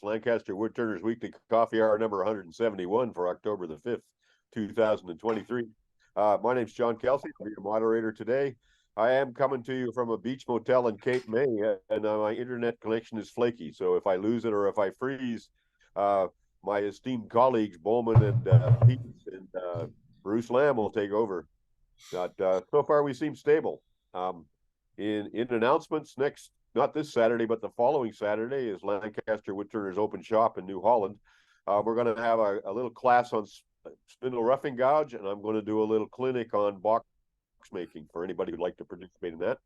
Lancaster Woodturners Weekly Coffee Hour number 171 for October the 5th, 2023. My name's John Kelsey. I'll be your moderator today. I am coming to you from a beach motel in Cape May, and my internet connection is flaky. So if I lose it or if I freeze, my esteemed colleagues Bowman and Pete and Bruce Lamb will take over. But so far we seem stable. In announcements, not this Saturday, but the following Saturday is Lancaster Woodturners Open Shop in New Holland. We're going to have a little class on spindle roughing gouge, and I'm going to do a little clinic on box making for anybody who'd like to participate in that.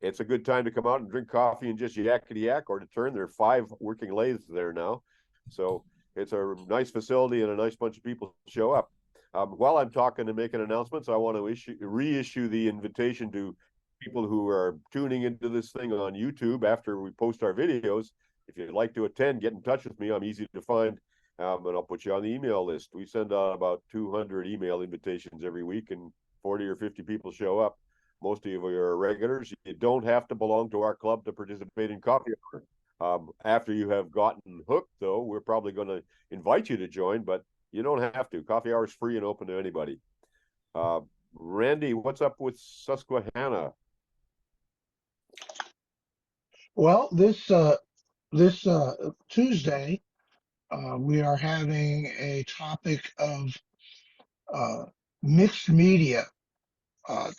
It's a good time to come out and drink coffee and just yakety yak or to turn. There are 5 working lathes there now. So it's a nice facility and a nice bunch of people show up. While I'm talking and making announcements, I want to reissue the invitation to people who are tuning into this thing on YouTube after we post our videos. If you'd like to attend, get in touch with me. I'm easy to find, and I'll put you on the email list. We send out about 200 email invitations every week, and 40 or 50 people show up. Most of you are regulars. You don't have to belong to our club to participate in coffee hour. After you have gotten hooked, though, we're probably going to invite you to join, but you don't have to. Coffee hour is free and open to anybody. Randy, what's up with Susquehanna? Well, this Tuesday, we are having a topic of mixed media,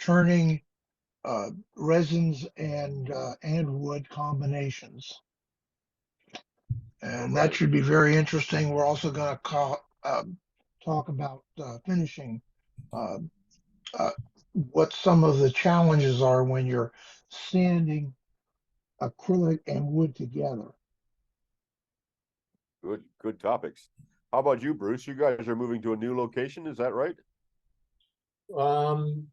turning resins and wood combinations, and that should be very interesting. We're also going to talk about finishing, what some of the challenges are when you're sanding acrylic and wood together. Good topics. How about you, Bruce? You guys are moving to a new location, is that right?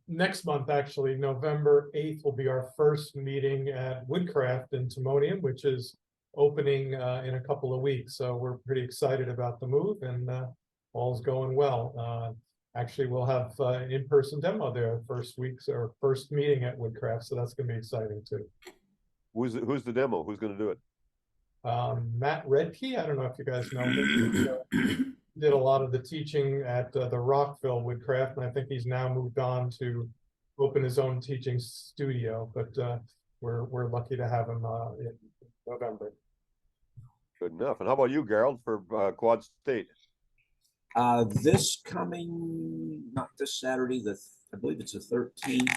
Next month, actually, November 8th will be our first meeting at Woodcraft in Timonium, which is opening in a couple of weeks. So we're pretty excited about the move, and all's going well. Actually, we'll have an in-person demo there first meeting at Woodcraft, so that's going to be exciting too. Who's the demo? Who's going to do it? Matt Redkey. I don't know if you guys know him. Did a lot of the teaching at the Rockville Woodcraft, and I think he's now moved on to open his own teaching studio. But we're lucky to have him in November. Good enough. And how about you, Gerald, for Quad State? This coming, not this Saturday, I believe it's the 13th.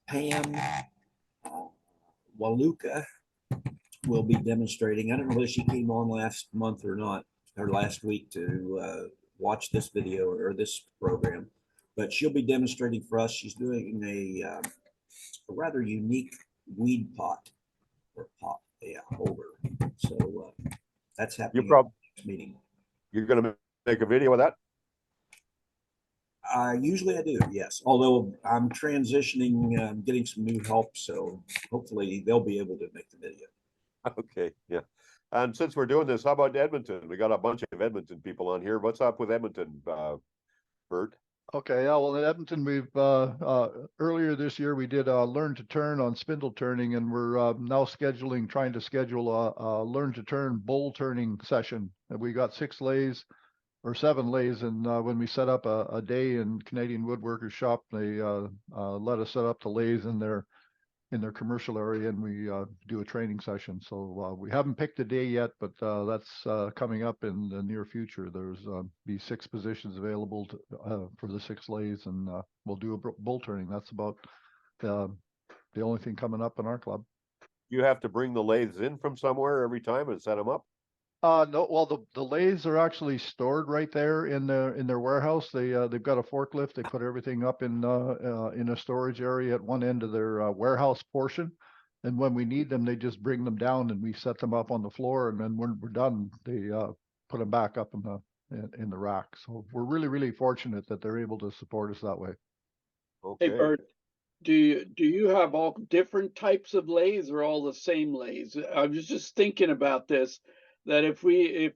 Pam Waluka will be demonstrating. I don't know if she came on last month or not, or last week to watch this video or this program, but she'll be demonstrating for us. She's doing a rather unique weed pot or holder. So that's happening at the next meeting. You're going to make a video of that? Usually I do, yes. Although I'm transitioning, getting some new help, so hopefully they'll be able to make the video. Okay, yeah. And since we're doing this, how about Edmonton? We got a bunch of Edmonton people on here. What's up with Edmonton, Bert? Okay, yeah, well, in Edmonton, we've earlier this year we did a learn to turn on spindle turning, and we're now trying to schedule a learn to turn bowl turning session. And we got 6 lathes or 7 lathes, and when we set up a day in Canadian Woodworkers Shop, they let us set up the lathes in their commercial area, and we do a training session. So we haven't picked a day yet, but that's coming up in the near future. There's be 6 positions available for the 6 lathes, and we'll do a bowl turning. That's about the only thing coming up in our club. You have to bring the lathes in from somewhere every time and set them up? No, well, the lathes are actually stored right there in their warehouse. They've got a forklift. They put everything up in a storage area at one end of their warehouse portion, and when we need them, they just bring them down and we set them up on the floor. And then when we're done, they put them back up in the rack. So we're really fortunate that they're able to support us that way. Okay. Hey Bert, do you have all different types of lathes or all the same lathes? I was just thinking about this, that if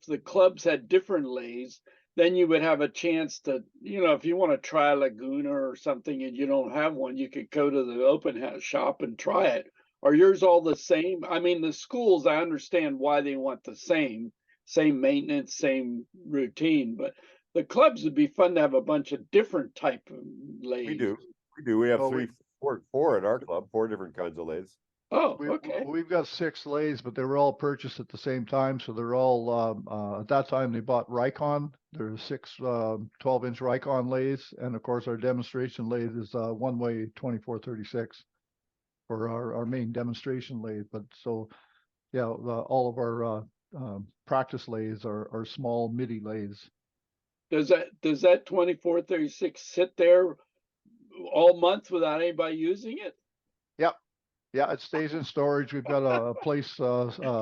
the clubs had different lathes, then you would have a chance to, if you want to try a Laguna or something and you don't have one, you could go to the open house shop and try it. Are yours all the same? I mean, the schools, I understand why they want the same maintenance, same routine, but the clubs would be fun to have a bunch of different type of lathes. We do. We have Oh, four at our club, 4 different kinds of lathes. Oh, okay. We've got 6 lathes, but they were all purchased at the same time. So they're all, at that time they bought Rikon. There's 6 12-inch Rikon lathes. And of course our demonstration lathe is one-way 2436 for our main demonstration lathe. But so, yeah, all of our practice lathes are small MIDI lathes. Does that 2436 sit there all month without anybody using it? Yep. Yeah, it stays in storage. We've got a place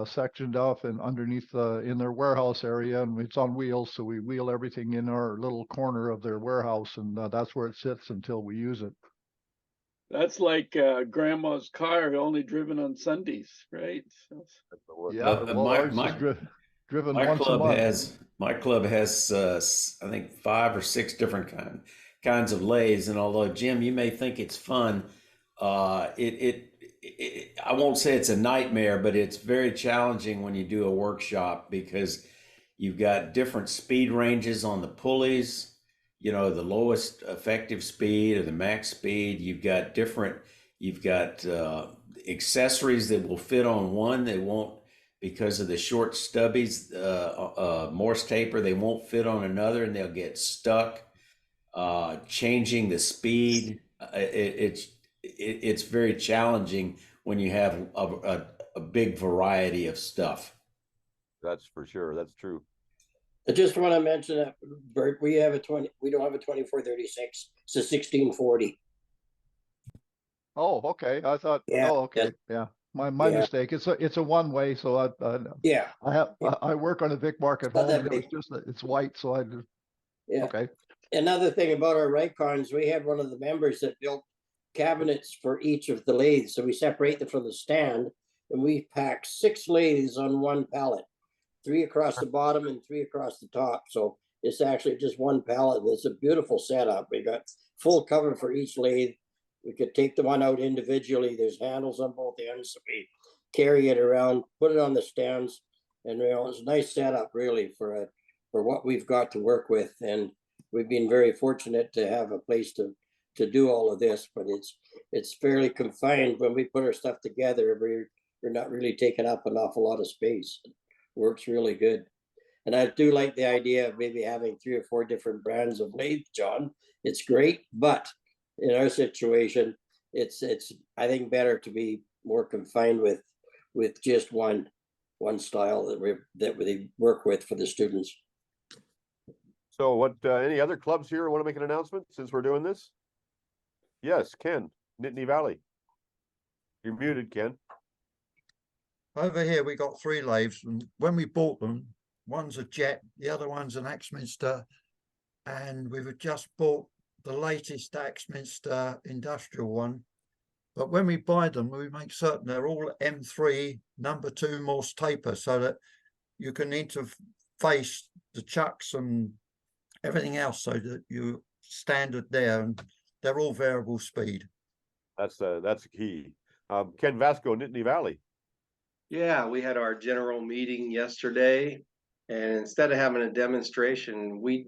sectioned off and underneath in their warehouse area, and it's on wheels. So we wheel everything in our little corner of their warehouse, and that's where it sits until we use it. That's like grandma's car, only driven on Sundays, right? Yeah, well, ours is driven once a month. My club has I think 5 or 6 different kinds of lathes, and although Jim, you may think it's fun, I won't say it's a nightmare, but it's very challenging when you do a workshop because you've got different speed ranges on the pulleys, the lowest effective speed or the max speed. You've got accessories that will fit on one, they won't, because of the short stubbies, Morse taper, they won't fit on another and they'll get stuck. Changing the speed, it's very challenging when you have a big variety of stuff. That's for sure. That's true. I just want to mention that, Bert, we don't have a 2436. It's a 1640. Oh, okay. I thought. Yeah, Oh, okay. Yeah. My mistake. It's a one way. So yeah. I work on a Vic Mark at home. And it's white. So I just. Yeah. Okay. Another thing about our Rikons, we had one of the members that built cabinets for each of the lathes. So we separate them from the stand, and we pack 6 lathes on one pallet, 3 across the bottom and 3 across the top. So it's actually just one pallet. It's a beautiful setup. We got full cover for each lathe. We could take the one out individually. There's handles on both ends. So we carry it around, put it on the stands, and it's a nice setup really for what we've got to work with. And we've been very fortunate to have a place to do all of this, but it's fairly confined. When we put our stuff together, we're not really taking up an awful lot of space. It works really good. And I do like the idea of maybe having 3 or 4 different brands of lathe, John. It's great, but in our situation, it's I think better to be more confined with just one style that we work with for the students. So what, any other clubs here want to make an announcement since we're doing this? Yes, Ken, Nittany Valley. You're muted, Ken. Over here, we got 3 lathes, and when we bought them, one's a Jet, the other one's an Axminster, and we've just bought the latest Axminster industrial one. But when we buy them, we make certain they're all M3 number 2 Morse taper, so that you can interface the chucks and everything else, so that you standard there, and they're all variable speed. That's key. Ken Vasco, Nittany Valley. Yeah, we had our general meeting yesterday, and instead of having a demonstration, we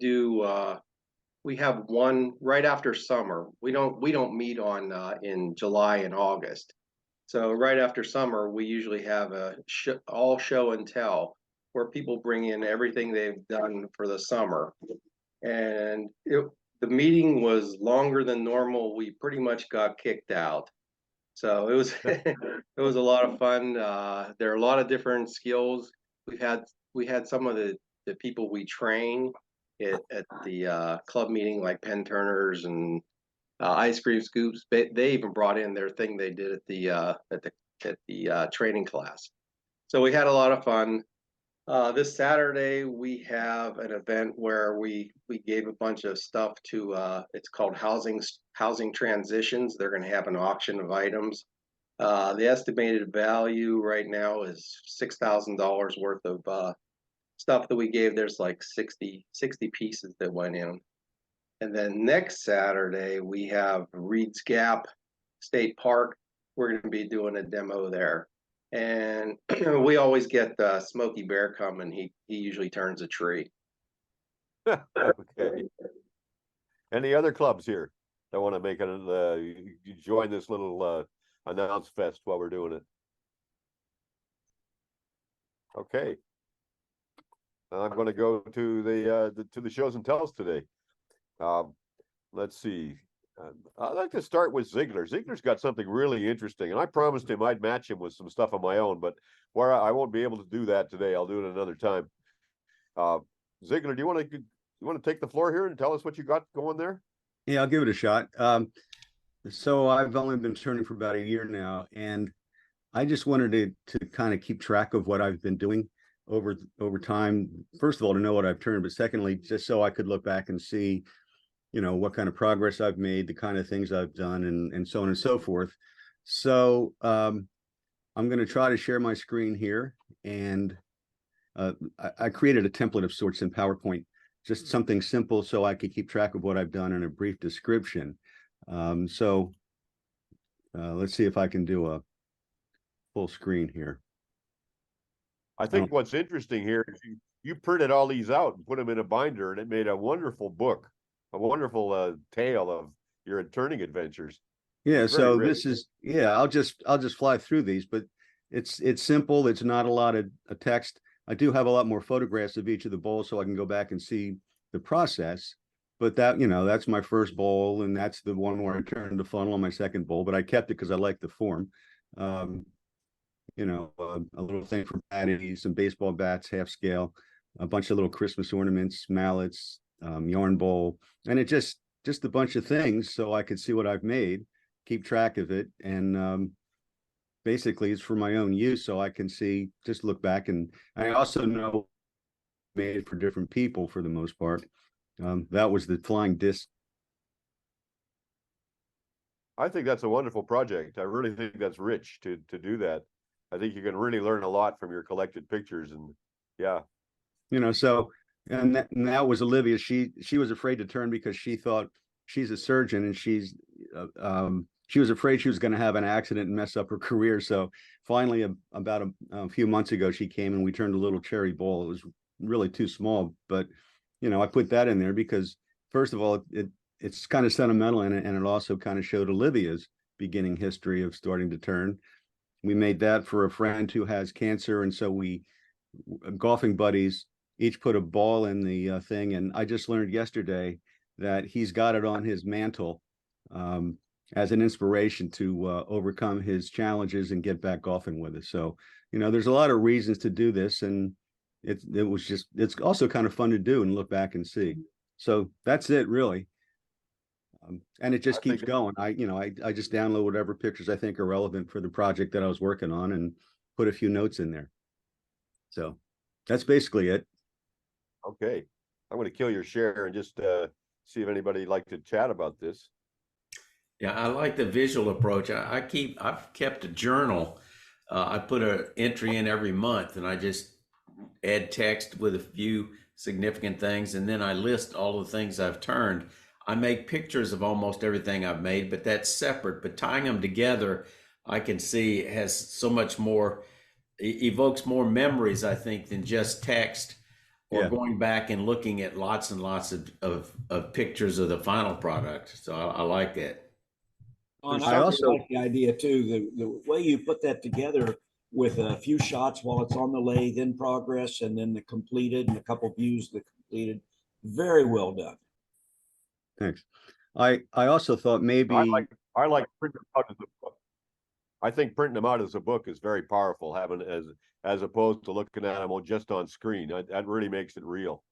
have one right after summer. We don't meet on in July and August. So right after summer, we usually have a all show and tell, where people bring in everything they've done for the summer. And the meeting was longer than normal. We pretty much got kicked out. So it was it was a lot of fun. There are a lot of different skills. We had some of the people we train at the club meeting, like pen turners and ice cream scoops. They even brought in their thing they did at the training class. So we had a lot of fun. This Saturday we have an event where we gave a bunch of stuff to it's called housing transitions. They're going to have an auction of items. The estimated value right now is $6,000 worth of stuff that we gave. There's like 60 pieces that went in. And then next Saturday we have Reed's Gap State Park. we're going to be doing a demo there. And we always get Smokey Bear coming. He usually turns a tree. Okay. Any other clubs here that want to make join this little announce fest while we're doing it? Okay. I'm going to go to the shows and tells today. Let's see. I'd like to start with Ziegler. Ziegler's got something really interesting, and I promised him I'd match him with some stuff of my own, but where I won't be able to do that today. I'll do it another time. Ziegler, do you want to take the floor here and tell us what you got going there? Yeah, I'll give it a shot. So I've only been turning for about a year now, and I just wanted to kind of keep track of what I've been doing over time. First of all, to know what I've turned, but secondly, just so I could look back and see, what kind of progress I've made, the kind of things I've done, and so on and so forth. So I'm going to try to share my screen here, and I created a template of sorts in PowerPoint, just something simple so I could keep track of what I've done in a brief description. Let's see if I can do a full screen here. I think what's interesting here is you printed all these out and put them in a binder, and it made a wonderful book, a wonderful tale of your turning adventures. Yeah, so rich. this is, I'll just fly through these, but it's simple. It's not a lot of text. I do have a lot more photographs of each of the bowls so I can go back and see the process. But that's my first bowl, and that's the one where I turned the funnel on my second bowl, but I kept it because I like the form. A little thing for batteries, some baseball bats, half scale, a bunch of little Christmas ornaments, mallets, yarn bowl, and it just a bunch of things so I could see what I've made, keep track of it, and basically it's for my own use so I can see, just look back, and I also know made for different people for the most part. That was the flying disc. I think that's a wonderful project. I really think that's rich to do that. I think you can really learn a lot from your collected pictures, and yeah. So and that was Olivia. She was afraid to turn because she thought, she's a surgeon, and she was afraid she was going to have an accident and mess up her career. So finally, about a few months ago, she came and we turned a little cherry bowl. It was really too small, but I put that in there because, first of all, it's kind of sentimental, and it also kind of showed Olivia's beginning history of starting to turn. We made that for a friend who has cancer, and so we, golfing buddies, each put a ball in the thing. And I just learned yesterday that he's got it on his mantle as an inspiration to overcome his challenges and get back golfing with us. So, there's a lot of reasons to do this, and it's also kind of fun to do and look back and see. So that's it, really. And it just keeps going. I just download whatever pictures I think are relevant for the project that I was working on and put a few notes in there. So that's basically it. Okay. I'm going to kill your share and just see if anybody'd like to chat about this. Yeah, I like the visual approach. I've kept a journal. I put an entry in every month, and I just add text with a few significant things, and then I list all the things I've turned. I make pictures of almost everything I've made, but that's separate. But tying them together, I can see it has so much more, evokes more memories, I think, than just text or going back and looking at lots and lots of pictures of the final product. So I like that. I also like the idea too, the way you put that together with a few shots while it's on the lathe in progress, and then the completed, and a couple views of the completed. Very well done. Thanks. I also thought maybe I like printing them out as a book. I think printing them out as a book is very powerful, having as opposed to looking at them just on screen. That really makes it real.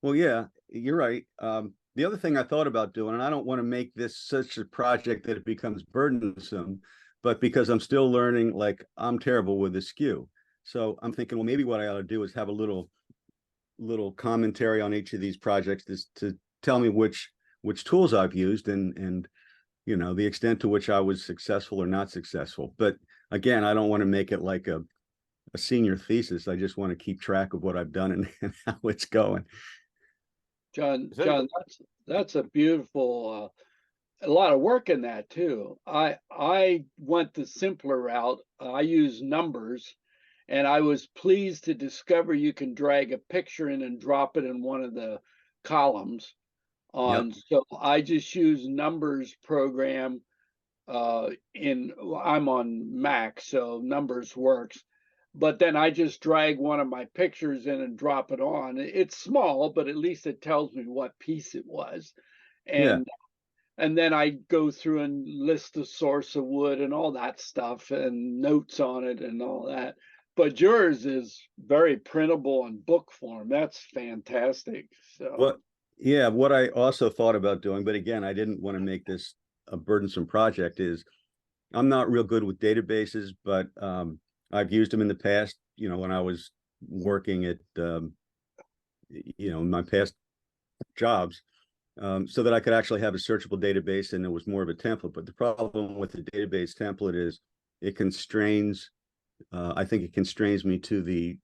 Well, yeah, you're right. The other thing I thought about doing, and I don't want to make this such a project that it becomes burdensome, but because I'm still learning, like I'm terrible with the skew. So I'm thinking, well, maybe what I ought to do is have a little commentary on each of these projects to tell me which tools I've used and the extent to which I was successful or not successful. But again, I don't want to make it like a senior thesis. I just want to keep track of what I've done and how it's going. John, that's a beautiful a lot of work in that too. I went the simpler route. I use numbers, and I was pleased to discover you can drag a picture in and drop it in one of the columns on. So I just use numbers program I'm on Mac, so numbers works. But then I just drag one of my pictures in and drop it on. It's small, but at least it tells me what piece it was. Yeah. And then I go through and list the source of wood and all that stuff and notes on it and all that. But yours is very printable in book form. That's fantastic. So What, yeah, what I also thought about doing, but again, I didn't want to make this a burdensome project, is I'm not real good with databases, but I've used them in the past, you know, when I was working at, you know, in my past jobs, so that I could actually have a searchable database and it was more of a template. But the problem with the database template is it constrains, I think it constrains me to the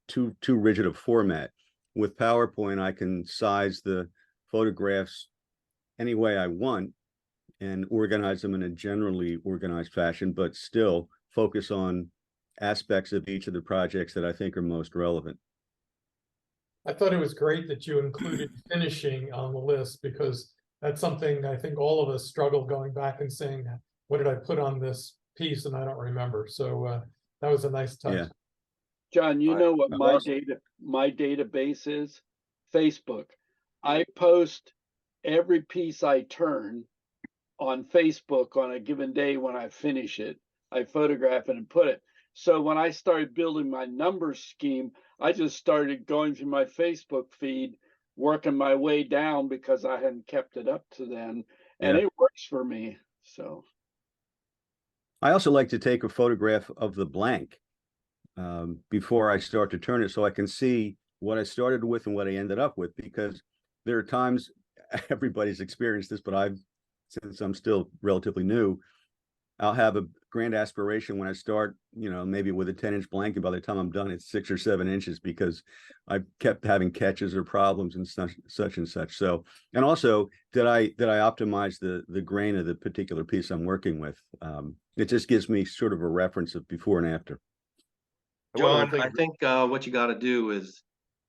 too rigid a format. With PowerPoint, I can size the photographs any way I want and organize them in a generally organized fashion, but still focus on aspects of each of the projects that I think are most relevant. I thought it was great that you included finishing on the list, because that's something I think all of us struggle going back and saying, what did I put on this piece? And I don't remember. So that was a nice touch. Yeah. John, you know what my database is? Facebook. I post every piece I turn on Facebook on a given day. When I finish it, I photograph it and put it. So when I started building my numbers scheme, I just started going through my Facebook feed, working my way down because I hadn't kept it up to then, and it works for me. So I also like to take a photograph of the blank before I start to turn it, so I can see what I started with and what I ended up with, because there are times, everybody's experienced this, but since I'm still relatively new, I'll have a grand aspiration when I start, you know, maybe with a 10-inch blank, and by the time I'm done, it's 6 or 7 inches because I kept having catches or problems and such and such. So, and also, did I optimize the grain of the particular piece I'm working with? It just gives me sort of a reference of before and after. John, I think what you got to do is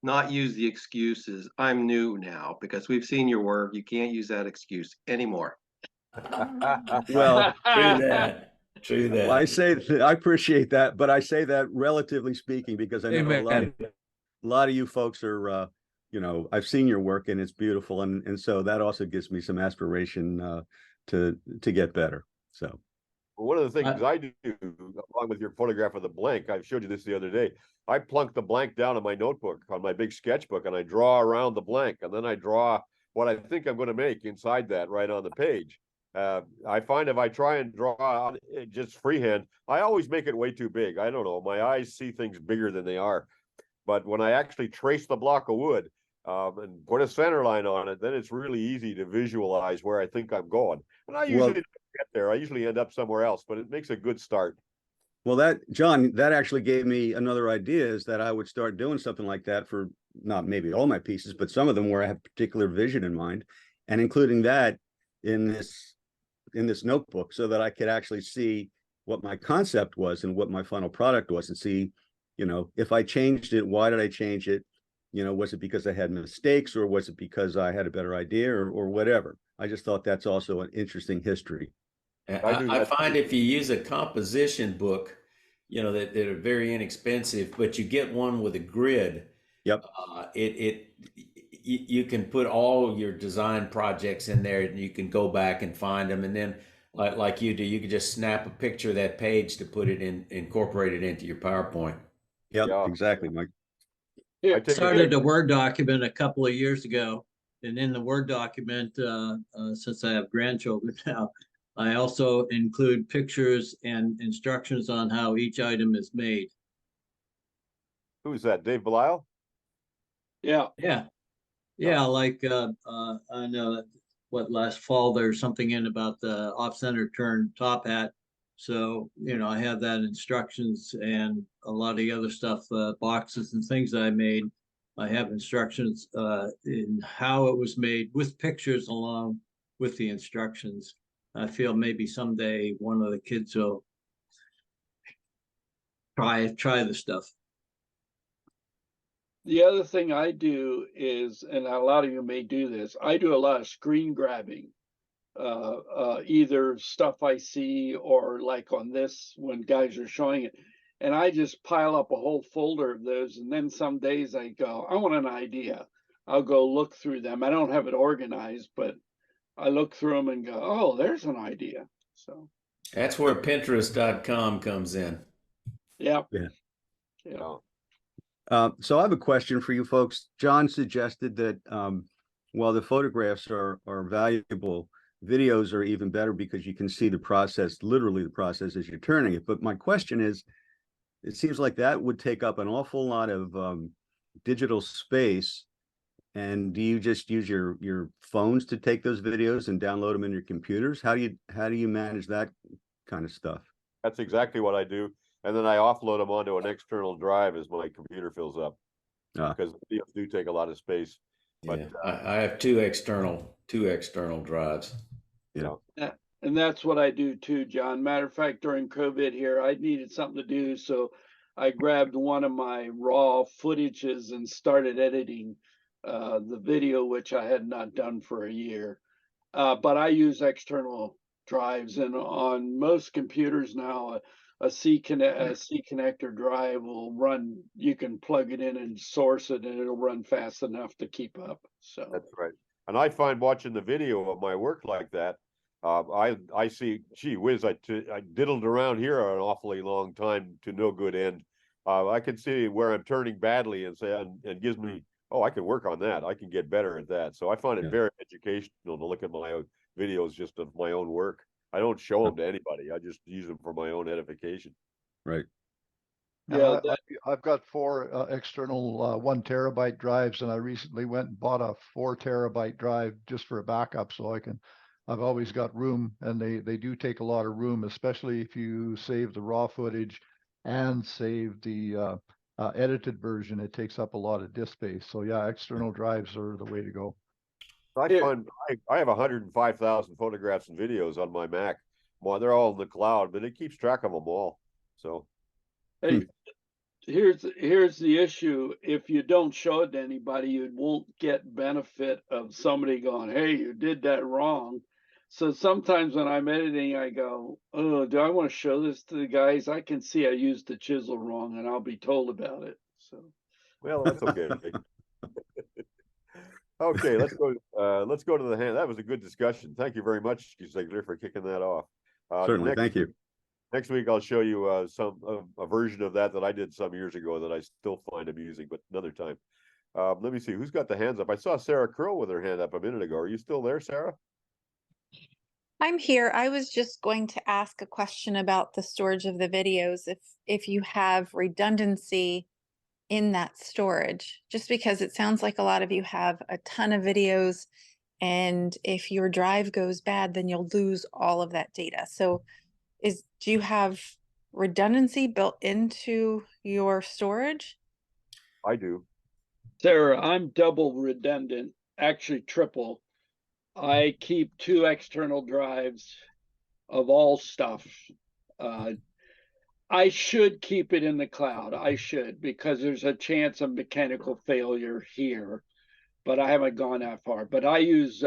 not use the excuses, I'm new now, because we've seen your work. You can't use that excuse anymore. Well, true that. Well, I appreciate that, but I say that relatively speaking, because I know a lot of you folks are, you know, I've seen your work and it's beautiful, and so that also gives me some aspiration to get better. So. One of the things I do, along with your photograph of the blank, I showed you this the other day. I plunk the blank down in my notebook on my big sketchbook, and I draw around the blank, and then I draw what I think I'm going to make inside that right on the page. I find if I try and draw just freehand, I always make it way too big. I don't know. My eyes see things bigger than they are. But when I actually trace the block of wood and put a center line on it, then it's really easy to visualize where I think I'm going. And I usually don't get there. I usually end up somewhere else, but it makes a good start. Well, John, that actually gave me another idea, is that I would start doing something like that for not maybe all my pieces, but some of them where I have particular vision in mind, and including that in this notebook, so that I could actually see what my concept was and what my final product was, and see, you know, if I changed it, why did I change it? You know, was it because I had mistakes, or was it because I had a better idea, or whatever? I just thought that's also an interesting history. I find if you use a composition book, you know, that are very inexpensive, but you get one with a grid. Yep. You can put all your design projects in there, and you can go back and find them. And then like you do, you can just snap a picture of that page to put it incorporate it into your PowerPoint. Yep, exactly, Mike. I started a Word document a couple of years ago, and in the Word document, since I have grandchildren now, I also include pictures and instructions on how each item is made. Who's that? Dave Delisle? Yeah. Like I know what last fall there's something in about the off-center turn top hat. So, you know, I have that instructions, and a lot of the other stuff, boxes and things that I made. I have instructions in how it was made with pictures along with the instructions. I feel maybe someday one of the kids will try the stuff. The other thing I do is, and a lot of you may do this, I do a lot of screen grabbing. Either stuff I see or like on this when guys are showing it. And I just pile up a whole folder of those. And then some days I go, I want an idea. I'll go look through them. I don't have it organized, but I look through them and go, oh, there's an idea. So that's where Pinterest.com comes in. Yeah. So I have a question for you folks. John suggested that while the photographs are valuable, videos are even better because you can see the process, literally the process as you're turning it. But my question is, it seems like that would take up an awful lot of digital space. And do you just use your phones to take those videos and download them in your computers? How do you manage that kind of stuff? That's exactly what I do. And then I offload them onto an external drive as my computer fills up, because videos do take a lot of space. But yeah, I have two external drives. Yeah. And that's what I do too, John. Matter of fact, during COVID here, I needed something to do. So I grabbed one of my raw footages and started editing the video, which I had not done for a year. But I use external drives, and on most computers now, a C connector drive will run. You can plug it in and source it, and it'll run fast enough to keep up. So that's right. And I find watching the video of my work like that, I see, gee whiz, I diddled around here an awfully long time to no good end. I can see where I'm turning badly and gives me, oh, I can work on that. I can get better at that. So I find it very educational to look at my own videos just of my own work. I don't show them to anybody. I just use them for my own edification. Right. Yeah, I've got 4 external 1 terabyte drives, and I recently went and bought a 4 terabyte drive just for a backup, so I've always got room, and they do take a lot of room, especially if you save the raw footage and save the edited version. It takes up a lot of disk space. So yeah, external drives are the way to go. I find I have 105,000 photographs and videos on my Mac. Well, they're all in the cloud, but it keeps track of them all. So hey, here's the issue. If you don't show it to anybody, you won't get benefit of somebody going, hey, you did that wrong. So sometimes when I'm editing, I go, oh, do I want to show this to the guys? I can see I used the chisel wrong, and I'll be told about it. So well, that's okay. Okay, let's go to the hand. That was a good discussion. Thank you very much, Ziegler, for kicking that off. Certainly, thank you. Next week, I'll show you a version of that I did some years ago that I still find amusing, but another time. Let me see who's got the hands up. I saw Sarah Curl with her hand up a minute ago. Are you still there, Sarah? I'm here. I was just going to ask a question about the storage of the videos. If you have redundancy in that storage, just because it sounds like a lot of you have a ton of videos, and if your drive goes bad, then you'll lose all of that data. So do you have redundancy built into your storage? I do. Sarah, I'm double redundant, actually triple. I keep 2 external drives of all stuff. I should keep it in the cloud. I should, because there's a chance of mechanical failure here, but I haven't gone that far. But I use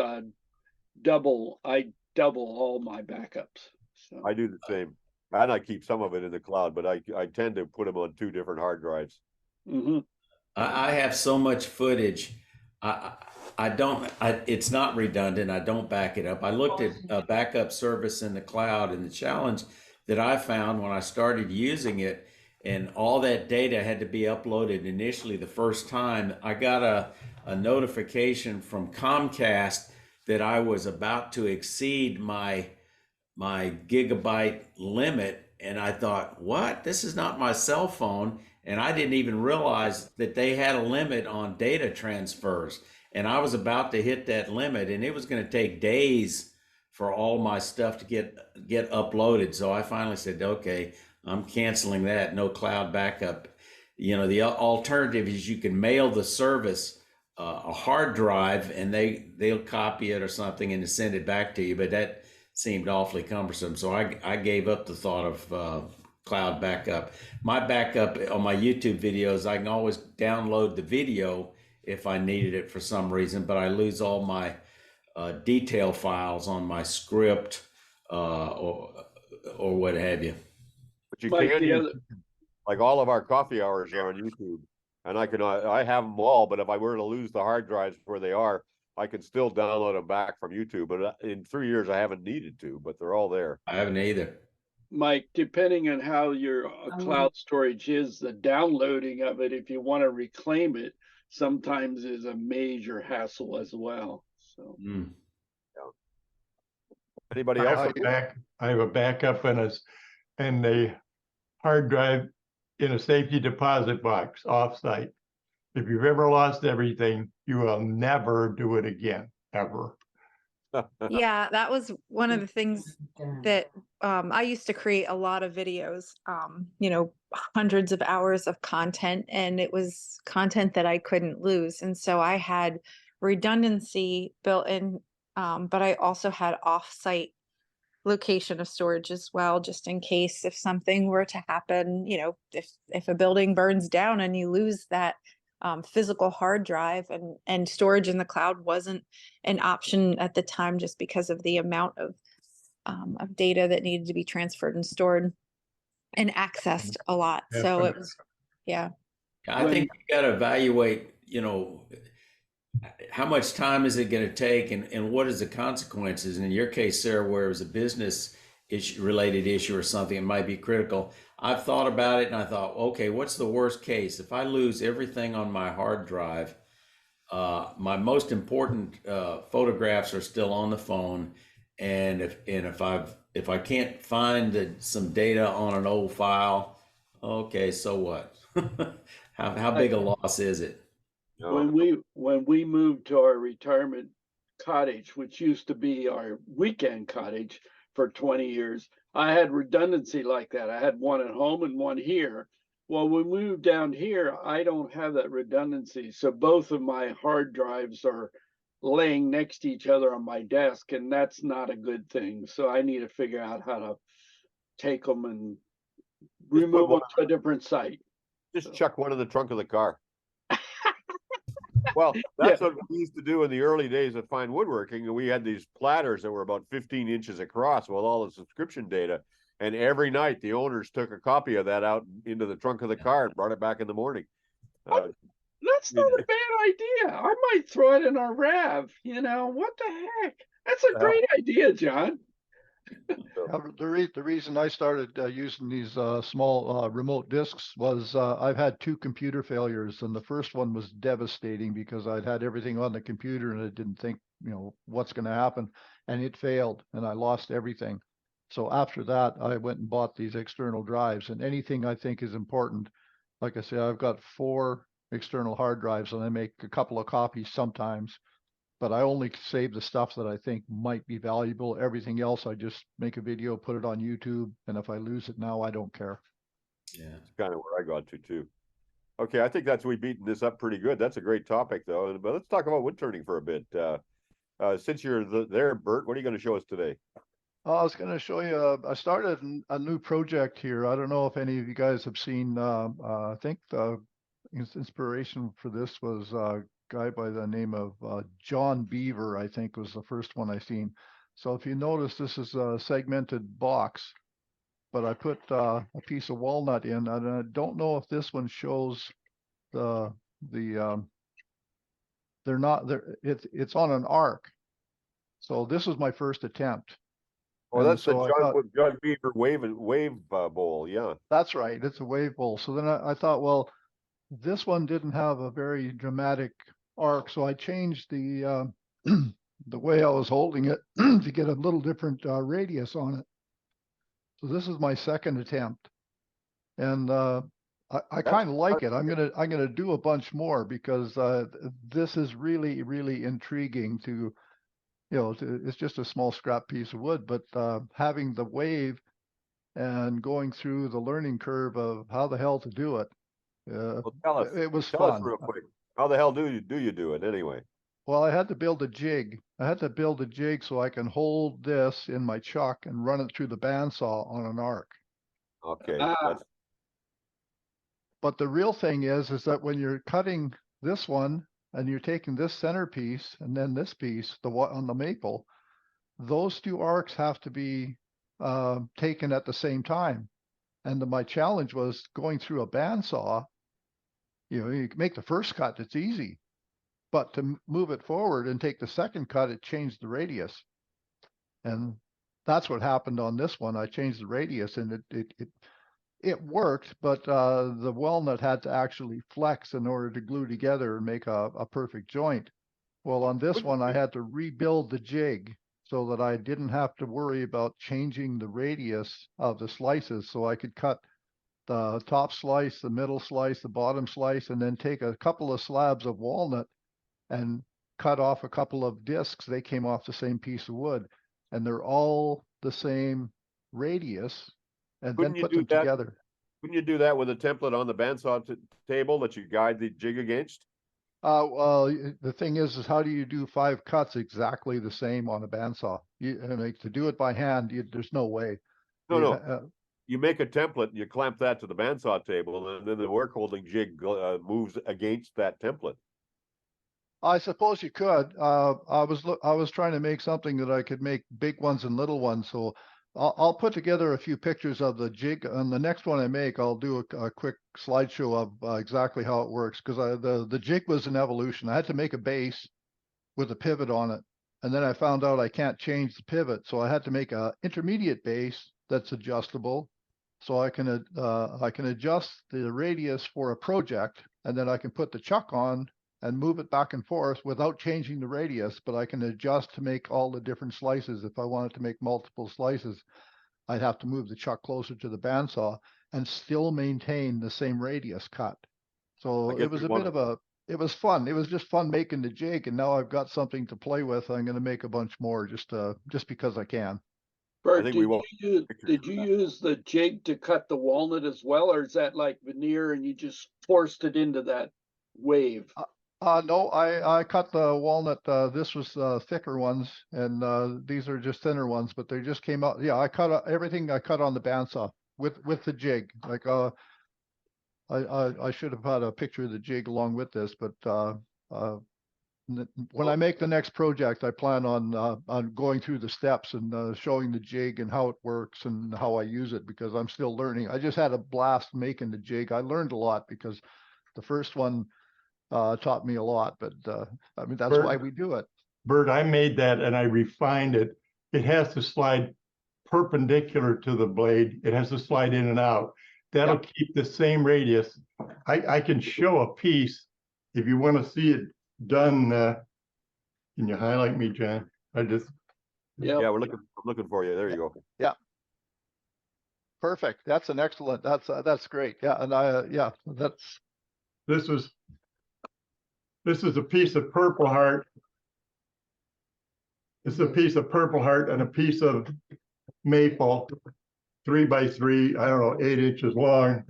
double all my backups. So I do the same, and I keep some of it in the cloud, but I tend to put them on 2 different hard drives. Mm-hmm. I have so much footage. It's not redundant. I don't back it up. I looked at a backup service in the cloud, and the challenge that I found when I started using it, and all that data had to be uploaded initially the first time, I got a notification from Comcast that I was about to exceed my gigabyte limit. And I thought, what? This is not my cell phone. And I didn't even realize that they had a limit on data transfers. And I was about to hit that limit, and it was going to take days for all my stuff to get uploaded. So I finally said, okay, I'm canceling that. No cloud backup. You know, the alternative is you can mail the service a hard drive, and they'll copy it or something and send it back to you. But that seemed awfully cumbersome, so I gave up the thought of cloud backup. My backup on my YouTube videos, I can always download the video if I needed it for some reason, but I lose all my detail files on my script or what have you. But you Mike, can the use, other, like all of our coffee hours are on YouTube, and I have them all. But if I were to lose the hard drives where they are, I can still download them back from YouTube. But in 3 years, I haven't needed to. But they're all there. I haven't either. Mike, depending on how your cloud storage is, the downloading of it, if you want to reclaim it, sometimes is a major hassle as well. So, Anybody else? I have a backup and a hard drive in a safety deposit box offsite. If you've ever lost everything, you will never do it again, ever. Yeah, that was one of the things that I used to create a lot of videos, hundreds of hours of content, and it was content that I couldn't lose. And so I had redundancy built in, but I also had offsite location of storage as well, just in case if something were to happen, if a building burns down and you lose that physical hard drive, and storage in the cloud wasn't an option at the time just because of the amount of data that needed to be transferred and stored and accessed a lot. So it was, yeah. I think you got to evaluate, how much time is it going to take, and what is the consequences? And in your case, Sarah, where it was a business related issue or something, it might be critical. I've thought about it and I thought, okay, what's the worst case? If I lose everything on my hard drive, my most important photographs are still on the phone. And if I can't find some data on an old file, okay, so what? How big a loss is it? when we moved to our retirement cottage, which used to be our weekend cottage for 20 years, I had redundancy like that. I had one at home and one here. Well, when we moved down here, I don't have that redundancy. So both of my hard drives are laying next to each other on my desk, and that's not a good thing. So I need to figure out how to take them and remove them to a different site. Just chuck one in the trunk of the car. Well, that's what we used to do in the early days of fine woodworking. And we had these platters that were about 15 inches across with all the subscription data. And every night the owners took a copy of that out into the trunk of the car and brought it back in the morning. That's not a bad idea. I might throw it in our RAV. What the heck? That's a great idea, John. The reason I started using these small remote disks was I've had 2 computer failures, and the first one was devastating because I'd had everything on the computer and I didn't think, what's going to happen, and it failed and I lost everything. So after that, I went and bought these external drives, and anything I think is important, like I say, I've got 4 external hard drives and I make a couple of copies sometimes. But I only save the stuff that I think might be valuable. Everything else, I just make a video, put it on YouTube. And if I lose it now, I don't care. Yeah, it's kind of where I got to too. Okay, I think we've beaten this up pretty good. That's a great topic though. But let's talk about wood turning for a bit. Since you're there, Bert, what are you going to show us today? I was going to show you, I started a new project here. I don't know if any of you guys have seen, I think the inspiration for this was guy by the name of John Beaver, I think was the first one I seen. So if you notice, this is a segmented box, but I put a piece of walnut in, and I don't know if this one shows they're not there. It's on an arc. So this was my first attempt. Oh, that's the John Beaver wave bowl. Yeah, that's right. It's a wave bowl. So then I thought, well, this one didn't have a very dramatic arc, so I changed the the way I was holding it to get a little different radius on it. So this is my second attempt, and I kind of like it. I'm gonna do a bunch more because this is really intriguing to, it's just a small scrap piece of wood, but having the wave and going through the learning curve of how the hell to do it. Well, tell us it was fun. real quick. How the hell do you do it anyway? Well, I had to build a jig. I had to build a jig so I can hold this in my chuck and run it through the bandsaw on an arc. Okay, Ah, But the real thing is that when you're cutting this one and you're taking this centerpiece and then this piece, the one on the maple, those two arcs have to be taken at the same time. And my challenge was going through a bandsaw. You know, you can make the first cut, it's easy, but to move it forward and take the second cut, it changed the radius. And that's what happened on this one. I changed the radius and it worked, but the walnut had to actually flex in order to glue together and make a perfect joint. Well, on this one, I had to rebuild the jig so that I didn't have to worry about changing the radius of the slices, so I could cut the top slice, the middle slice, the bottom slice, and then take a couple of slabs of walnut and cut off a couple of discs. They came off the same piece of wood, and they're all the same radius, and then put them together. Couldn't you do that with a template on the bandsaw table that you guide the jig against? Well, the thing is how do you do 5 cuts exactly the same on a bandsaw? To do it by hand, there's no way. No. You make a template, you clamp that to the bandsaw table, and then the work holding jig moves against that template. I suppose you could. I was trying to make something that I could make big ones and little ones. So I'll put together a few pictures of the jig. On the next one I make, I'll do a quick slideshow of exactly how it works, because the jig was an evolution. I had to make a base with a pivot on it, and then I found out I can't change the pivot, so I had to make an intermediate base that's adjustable, so I can adjust the radius for a project, and then I can put the chuck on and move it back and forth without changing the radius, but I can adjust to make all the different slices. If I wanted to make multiple slices, I'd have to move the chuck closer to the bandsaw and still maintain the same radius cut. So it was it was fun. It was just fun making the jig, and now I've got something to play with. I'm going to make a bunch more just because I can. Bert, did you use the jig to cut the walnut as well, or is that like veneer and you just forced it into that wave? No, I cut the walnut. This was thicker ones, and these are just thinner ones, but they just came out. Yeah, I cut everything. I cut on the bandsaw with the jig. Like I should have had a picture of the jig along with this, but when I make the next project, I plan on going through the steps and showing the jig and how it works and how I use it, because I'm still learning. I just had a blast making the jig. I learned a lot because the first one taught me a lot, but I mean, that's why we do it. Bert, I made that and I refined it. It has to slide perpendicular to the blade. It has to slide in and out. That'll keep the same radius. I can show a piece if you want to see it done. Can you highlight me, John? Yeah, we're looking for you. There you go. Yeah. Perfect. That's an excellent. That's great. Yeah, and This is a piece of Purple Heart. This is a piece of Purple Heart and a piece of maple, 3 by 3, I don't know, 8 inches long.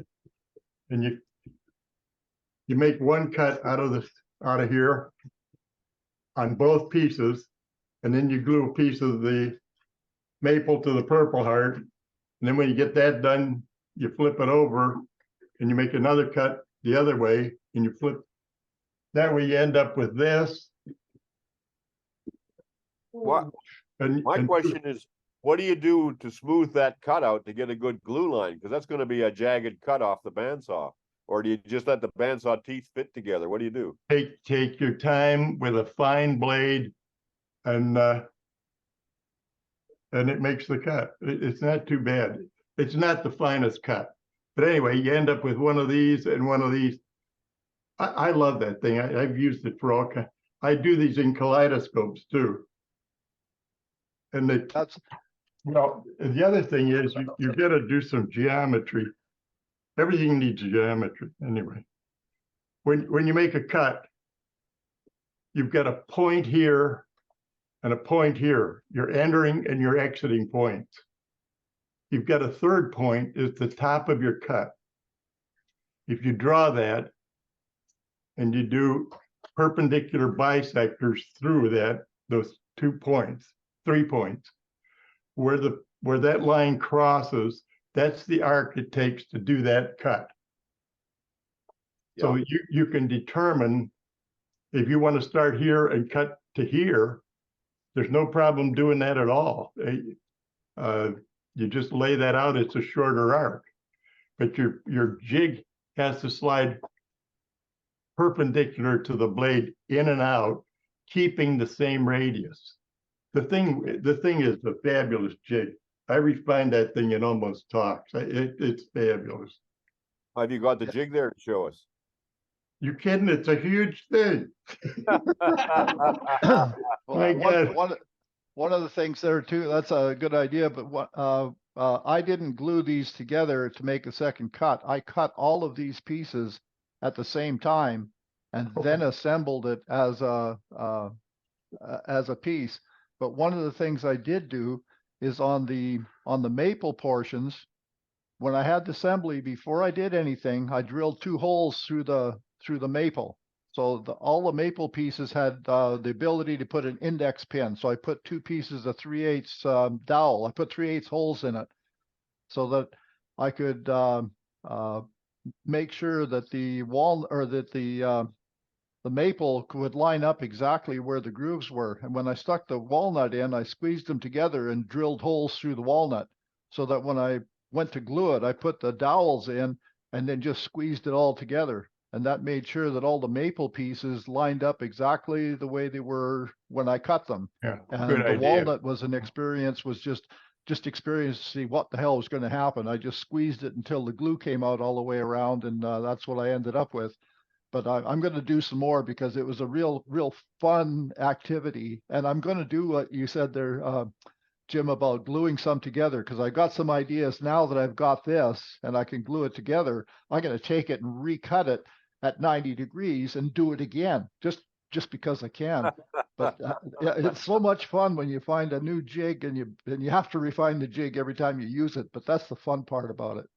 And you make one cut out of here on both pieces, and then you glue a piece of the maple to the Purple Heart. And then when you get that done, you flip it over and you make another cut the other way, and you flip. That way you end up with this. My question is, what do you do to smooth that cutout to get a good glue line? Because that's going to be a jagged cut off the bandsaw. Or do you just let the bandsaw teeth fit together? What do you do? Take your time with a fine blade, and it makes the cut. It's not too bad. It's not the finest cut. But anyway, you end up with one of these and one of these. I love that thing. I've used it for all kinds. I do these in kaleidoscopes too. And the other thing is you got to do some geometry. Everything needs geometry anyway. When you make a cut, you've got a point here and a point here. You're entering and you're exiting points. You've got a third point is the top of your cut. If you draw that, and you do perpendicular bisectors through those 2 points, 3 points. Where that line crosses, that's the arc it takes to do that cut. So you can determine if you want to start here and cut to here, there's no problem doing that at all. You just lay that out, it's a shorter arc. But your jig has to slide perpendicular to the blade in and out, keeping the same radius. The thing is a fabulous jig. I refined that thing, it almost talks. It's fabulous. Have you got the jig there to show us? You kidding? It's a huge thing. My God. One of the things there too, that's a good idea, but what I didn't glue these together to make a second cut. I cut all of these pieces at the same time and then assembled it as a piece. But one of the things I did do is on the maple portions, when I had the assembly, before I did anything, I drilled 2 holes through the maple. So all the maple pieces had the ability to put an index pin. So I put 2 pieces of 3/8 dowel. I put 3/8 holes in it so that I could make sure that the maple would line up exactly where the grooves were. And when I stuck the walnut in, I squeezed them together and drilled holes through the walnut so that when I went to glue it, I put the dowels in and then just squeezed it all together. And that made sure that all the maple pieces lined up exactly the way they were when I cut them. Yeah, and good the idea. walnut was an experience, was just experience to see what the hell was going to happen. I just squeezed it until the glue came out all the way around, and that's what I ended up with. But I'm going to do some more because it was a real fun activity. And I'm going to do what you said there, Jim, about gluing some together, because I got some ideas now that I've got this and I can glue it together. I'm going to take it and recut it at 90 degrees and do it again, just because I can. But it's so much fun when you find a new jig and you have to refine the jig every time you use it. But that's the fun part about it.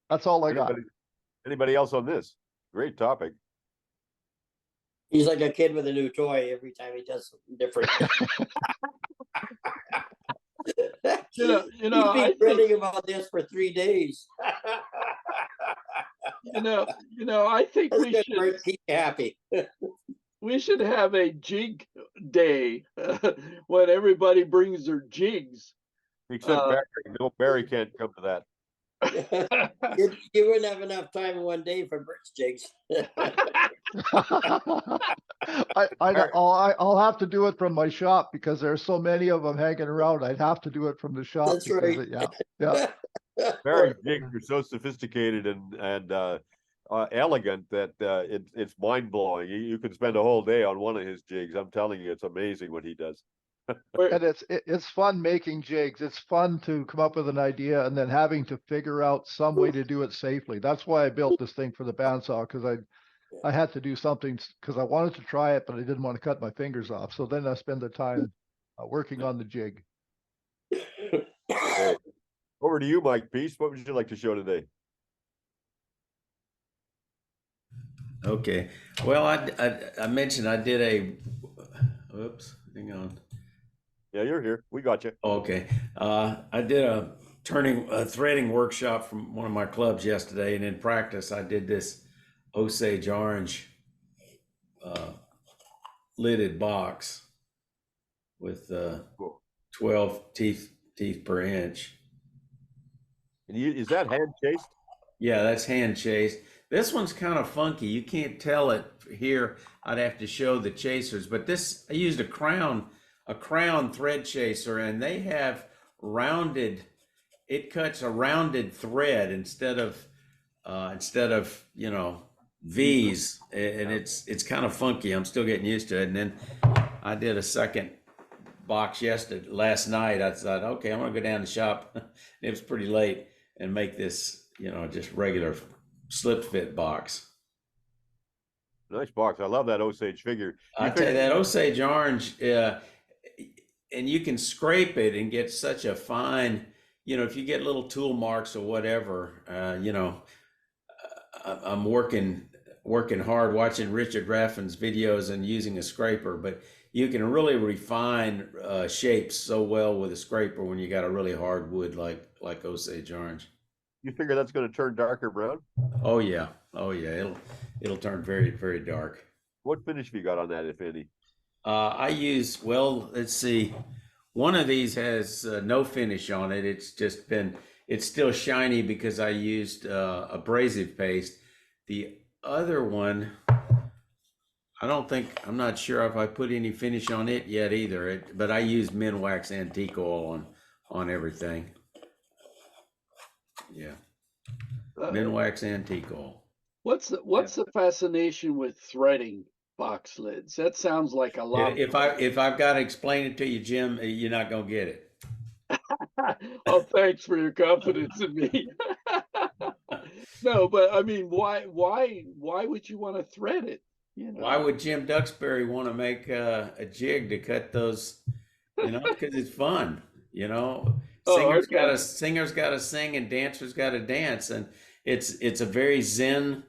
That's all I got. Anybody else on this? Great topic. He's like a kid with a new toy every time he does something different. You know, He's been fretting about this for 3 days. I think That's we good, should Bert. Keep you happy. we should have a jig day when everybody brings their jigs. Except Barry. No, Barry can't come to that. You wouldn't have enough time in one day for Bert's jigs. I'll have to do it from my shop because there's so many of them hanging around. I'd have to do it from the shop. That's right. Yeah. Barry's jigs are so sophisticated and elegant that it's mind blowing. You can spend a whole day on one of his jigs. I'm telling you, it's amazing what he does. And it's fun making jigs. It's fun to come up with an idea and then having to figure out some way to do it safely. That's why I built this thing for the bandsaw, because I had to do something because I wanted to try it, but I didn't want to cut my fingers off. So then I spend the time working on the jig. Okay. Over to you, Mike Peace. What would you like to show today? Okay. Well, I mentioned I did a, oops, hang on. Yeah, you're here. We got you. Okay. I did a threading workshop from one of my clubs yesterday, and in practice, I did this Osage orange lidded box with 12 teeth per inch. And is that hand chased? Yeah, that's hand chased. This one's kind of funky. You can't tell it here. I'd have to show the chasers, but this, I used a crown thread chaser, and they have rounded, it cuts a rounded thread instead of V's, and it's kind of funky. I'm still getting used to it. And then I did a second box last night. I thought, okay, I'm gonna go down to the shop. It was pretty late and make this, just regular slip fit box. Nice box. I love that Osage figure. I tell you, that Osage orange, and you can scrape it and get such a fine, if you get little tool marks or whatever, I'm working hard watching Richard Raffin's videos and using a scraper, but you can really refine shapes so well with a scraper when you got a really hard wood like Osage orange. You figure that's going to turn darker brown? Oh yeah, it'll turn very, very dark. What finish have you got on that, if any? I use, well, let's see. One of these has no finish on it. It's still shiny because I used abrasive paste. The other one, I'm not sure if I put any finish on it yet either, but I use Minwax antique oil on everything. Yeah. Minwax antique oil. What's the fascination with threading box lids? That sounds like a lot. If I've got to explain it to you, Jim, you're not gonna get it. Oh, thanks for your confidence in me. No, but I mean, why would you want to thread it? You know? Why would Jim Duxbury want to make a jig to cut those? You know, because it's fun. You know, singers got to sing and dancers got to dance, and it's a very zen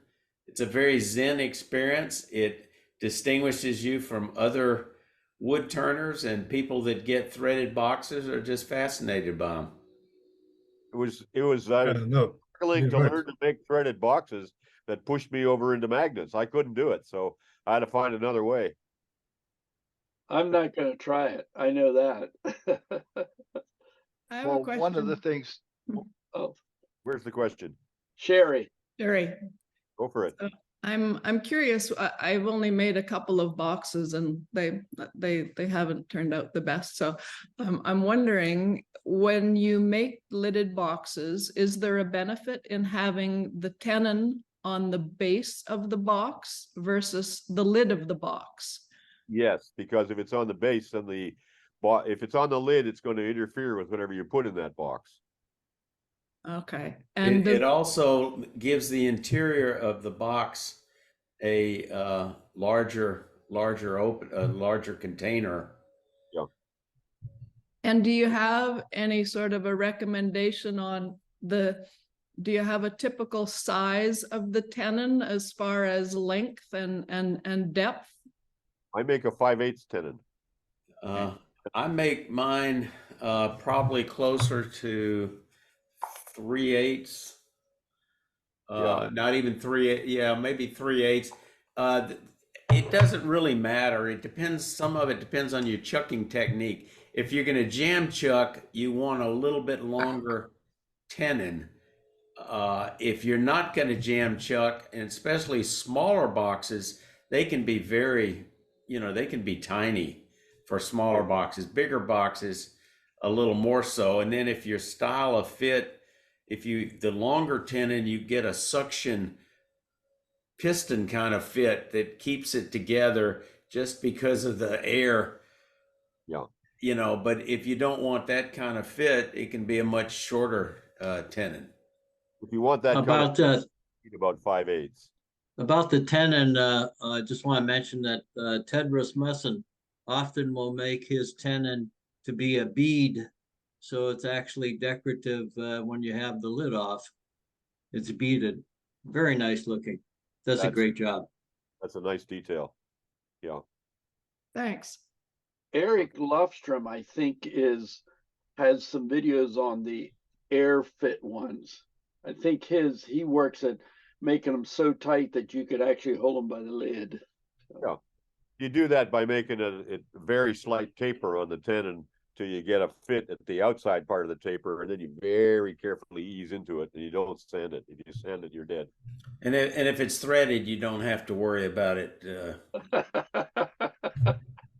experience. It distinguishes you from other wood turners, and people that get threaded boxes are just fascinated by them. It was struggling to learn to make threaded boxes that pushed me over into magnets. I couldn't do it, so I had to find another way. I'm not going to try it. I know that. I have a question. One of the things. Oh, where's the question? Sherry. Go for it. I'm curious. I've only made a couple of boxes, and they haven't turned out the best. So I'm wondering, when you make lidded boxes, is there a benefit in having the tenon on the base of the box versus the lid of the box? Yes, because if it's on the base, then if it's on the lid, it's going to interfere with whatever you put in that box. Okay, and it also gives the interior of the box a larger container. Yeah. And do you have any sort of a recommendation on do you have a typical size of the tenon as far as length and depth? I make a 5/8 tenon. I make mine probably closer to 3/8. Not even 3/8. Yeah, maybe 3/8. It doesn't really matter. It depends. Some of it depends on your chucking technique. If you're going to jam chuck, you want a little bit longer tenon. If you're not going to jam chuck, and especially smaller boxes, they can be they can be tiny for smaller boxes. Bigger boxes, a little more so. And then if your style of fit, the longer tenon, you get a suction piston kind of fit that keeps it together just because of the air. Yeah. But if you don't want that kind of fit, it can be a much shorter tenon. If you want that about 5/8. About the tenon, I just want to mention that Ted Rasmussen often will make his tenon to be a bead, so it's actually decorative when you have the lid off. It's beaded. Very nice looking. Does a great job. That's a nice detail. Yeah. Thanks. Eric Lofstrom, I think, has some videos on the air fit ones. I think he works at making them so tight that you could actually hold them by the lid. So. Yeah. You do that by making a very slight taper on the tenon till you get a fit at the outside part of the taper, and then you very carefully ease into it, and you don't sand it. If you sand it, you're dead. And if it's threaded, you don't have to worry about it.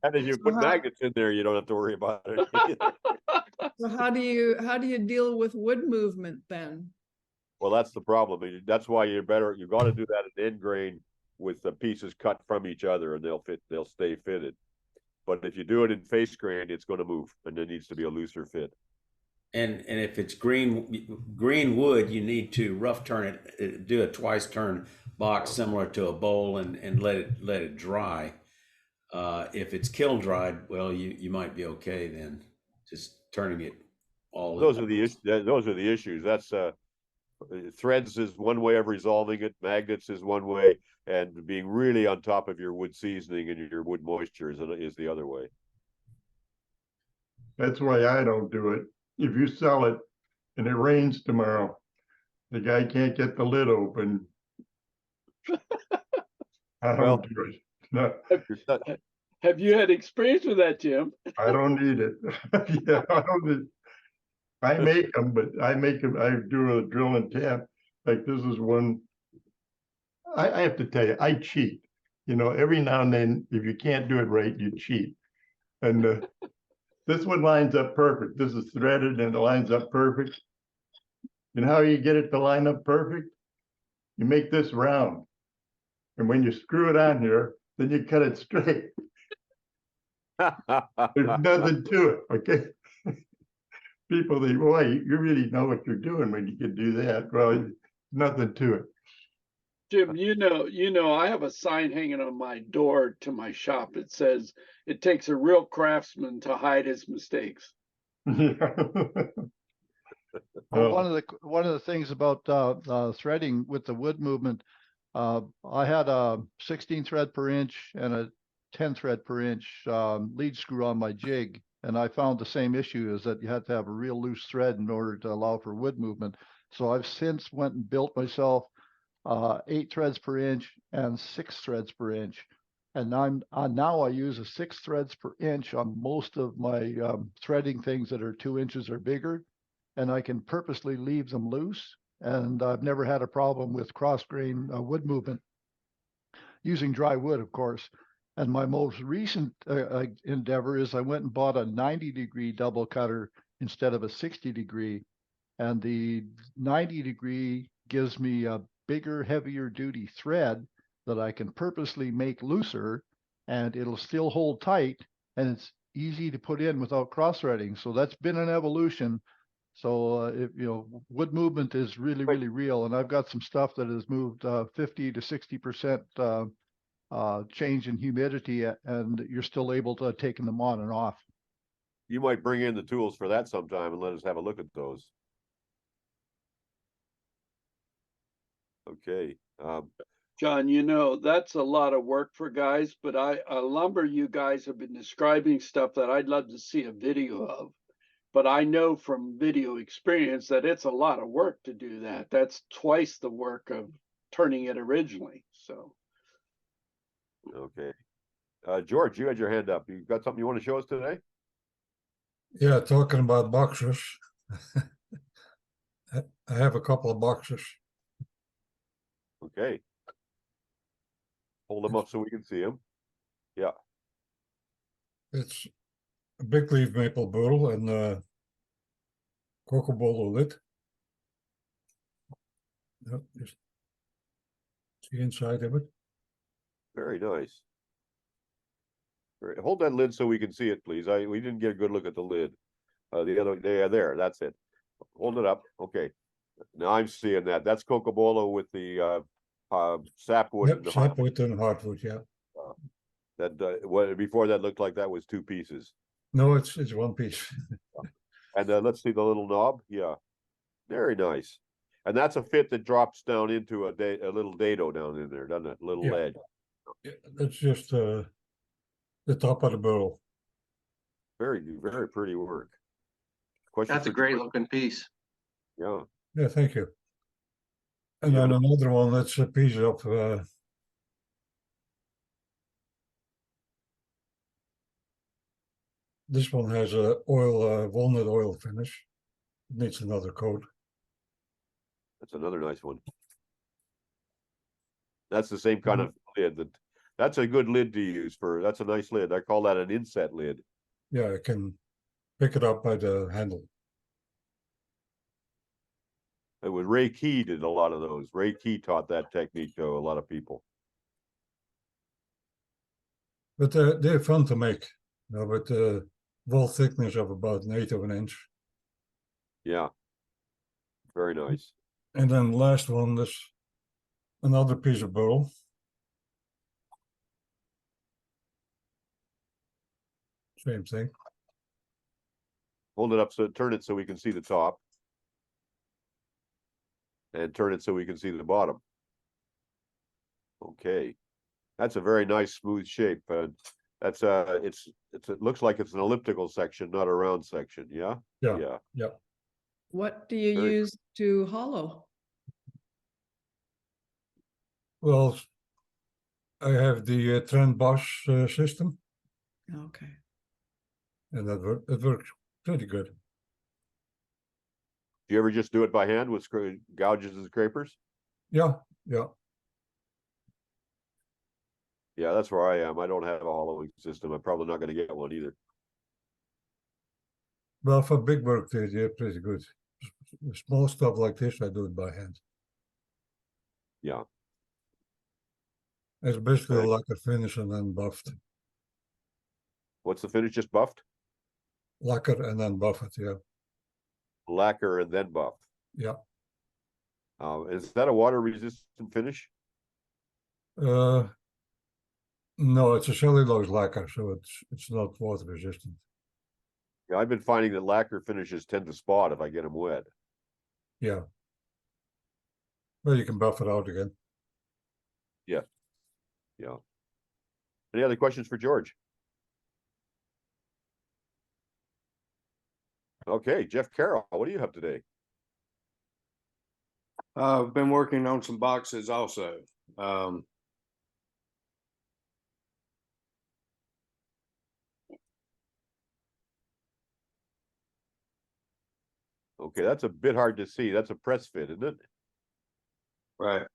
And if you put magnets in there, you don't have to worry about it. So how do you deal with wood movement then? Well, that's the problem. That's why you've got to do that at end grain with the pieces cut from each other, and they'll stay fitted. But if you do it in face grain, it's going to move, and there needs to be a looser fit. And if it's green wood, you need to rough turn it, do a twice turn box similar to a bowl, and let it dry. If it's kiln dried, well, you might be okay then, just turning it all. Those are the issues. That's threads is one way of resolving it. Magnets is one way, and being really on top of your wood seasoning and your wood moisture is the other way. That's why I don't do it. If you sell it and it rains tomorrow, the guy can't get the lid open. I Well, don't do it. No, Have you had experience with that, Jim? I don't need it. Yeah, I don't need. I make them, but I do a drill and tap. Like this is one. I have to tell you, I cheat. You know, every now and then, if you can't do it right, you cheat. And this one lines up perfect. This is threaded and it lines up perfect. And how you get it to line up perfect? You make this round. And when you screw it on here, then you cut it straight. There's nothing to it, okay? People think, boy, you really know what you're doing when you can do that. Well, nothing to it. Jim, you know, I have a sign hanging on my door to my shop. It says, "It takes a real craftsman to hide his mistakes." Well, one of the things about threading with the wood movement, I had a 16 thread per inch and a 10 thread per inch lead screw on my jig, and I found the same issue, is that you had to have a real loose thread in order to allow for wood movement. So I've since went and built myself 8 threads per inch and 6 threads per inch. And now I use a 6 threads per inch on most of my threading things that are 2 inches or bigger. And I can purposely leave them loose. And I've never had a problem with cross grain wood movement using dry wood, of course. And my most recent endeavor is I went and bought a 90-degree double cutter instead of a 60-degree. And the 90-degree gives me a bigger, heavier duty thread that I can purposely make looser, and it'll still hold tight, and it's easy to put in without cross threading. So that's been an evolution. So wood movement is really, really real, and I've got some stuff that has moved 50 to 60% change in humidity, and you're still able to take them on and off. You might bring in the tools for that sometime and let us have a look at those. Okay. John, you know, that's a lot of work for guys, but lumber, you guys have been describing stuff that I'd love to see a video of. But I know from video experience that it's a lot of work to do that. That's twice the work of turning it originally. So. Okay. George, you had your hand up. You got something you want to show us today? Yeah, talking about boxes. I have a couple of boxes. Okay. Hold them up so we can see them. Yeah. It's a big leaf maple burl and cocobolo lid. Yep, just the inside of it. Very nice. Hold that lid so we can see it, please. We didn't get a good look at the lid. The other day, there, that's it. Hold it up. Okay. Now I'm seeing that. That's cocobolo with the sapwood. Yep, sapwood and hardwood, yeah. What before that looked like that was 2 pieces. No, it's one piece. And let's see the little knob. Yeah, very nice. And that's a fit that drops down into a little dado down in there, doesn't it? Little ledge. Yeah, that's just the top of the burl. Very, very pretty work. That's a great looking piece. Yeah. Yeah, thank you. And then another one, that's a piece of this one has a walnut oil finish. It needs another coat. That's another nice one. That's the same kind of lid. That's a good lid to use for. That's a nice lid. I call that an inset lid. Yeah, I can pick it up by the handle. It was Ray Key did a lot of those. Ray Key taught that technique to a lot of people. But they're fun to make. With the wall thickness of about 1/8 of an inch. Yeah. Very nice. And then the last one, this another piece of burl. Same thing. Hold it up so turn it so we can see the top. and turn it so we can see the bottom. Okay, that's a very nice smooth shape. That's it looks like it's an elliptical section, not a round section. Yeah. Yeah. What do you Very- use to hollow? Well, I have the Trend Bosch system, Okay. and it works pretty good. Do you ever just do it by hand with gouges and scrapers? Yeah. Yeah, that's where I am. I don't have a hollowing system. I'm probably not going to get one either. Well, for big work, they're pretty good. Small stuff like this, I do it by hand. Yeah. It's basically Okay. like a finish and then buffed. What's the finish? Just buffed? Lacquer and then buff it, yeah. Lacquer and then buff. Yeah. Is that a water resistant finish? No, it's a cellulose lacquer, so it's not water resistant. Yeah, I've been finding that lacquer finishes tend to spot if I get them wet. Yeah. Well, you can buff it out again. Yeah. Any other questions for George? Okay, Jeff Carroll, what do you have today? I've been working on some boxes also. Okay, that's a bit hard to see. That's a press fit, isn't it? Right.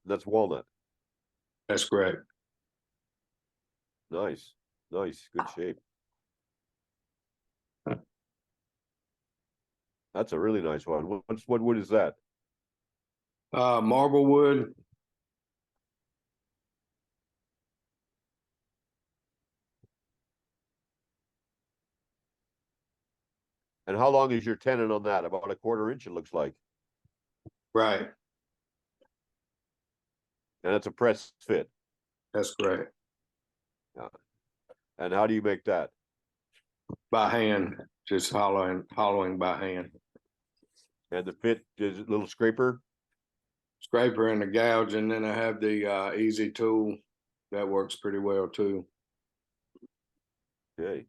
That's walnut. That's correct. Nice. Good shape. That's a really nice one. What wood is that? Marble wood. And how long is your tenon on that? About a 1/4 inch, it looks like. Right. And it's a press fit. That's correct. Yeah. And how do you make that? By hand, just hollowing by hand. And the fit is a little scraper? Scraper and the gouge, and then I have the easy tool that works pretty well too. Okay.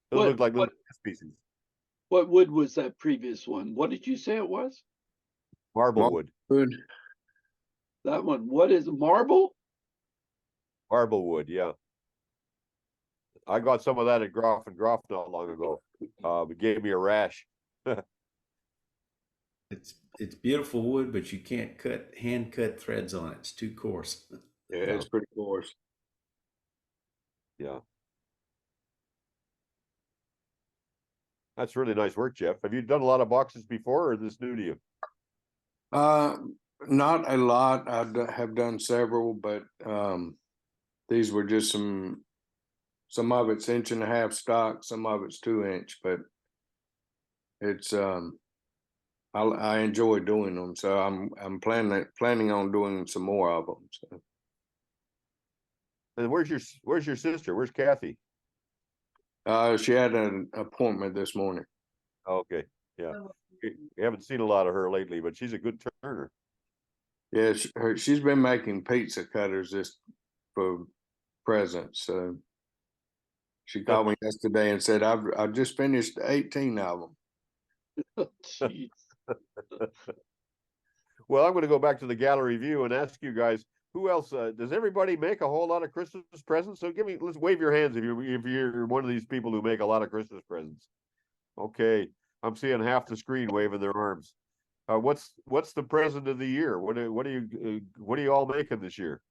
Those look like little pieces. What wood was that previous one? What did you say it was? Marble wood. That one. What is marble? Marble wood, yeah. I got some of that at Groff and Groff not long ago. It gave me a rash. It's beautiful wood, but you can't hand cut threads on it. It's too coarse. Yeah, it's pretty coarse. Yeah. That's really nice work, Jeff. Have you done a lot of boxes before, or is this new to you? Not a lot. Have done several, but these were just some of it's 1.5 inch stock, some of it's 2 inch, but it's I enjoy doing them, so I'm planning on doing some more of them. So. And where's your sister? Where's Kathy? She had an appointment this morning. Okay, yeah. We haven't seen a lot of her lately, but she's a good turner. Yeah, she's been making pizza cutters for presents. So she called me yesterday and said, I've just finished 18 of them. Jeez. Well, I'm going to go back to the gallery view and ask you guys, who else does everybody make a whole lot of Christmas presents? So let's wave your hands if you're one of these people who make a lot of Christmas presents. Okay, I'm seeing half the screen waving their arms. What's the present of the year? What are you all making this year?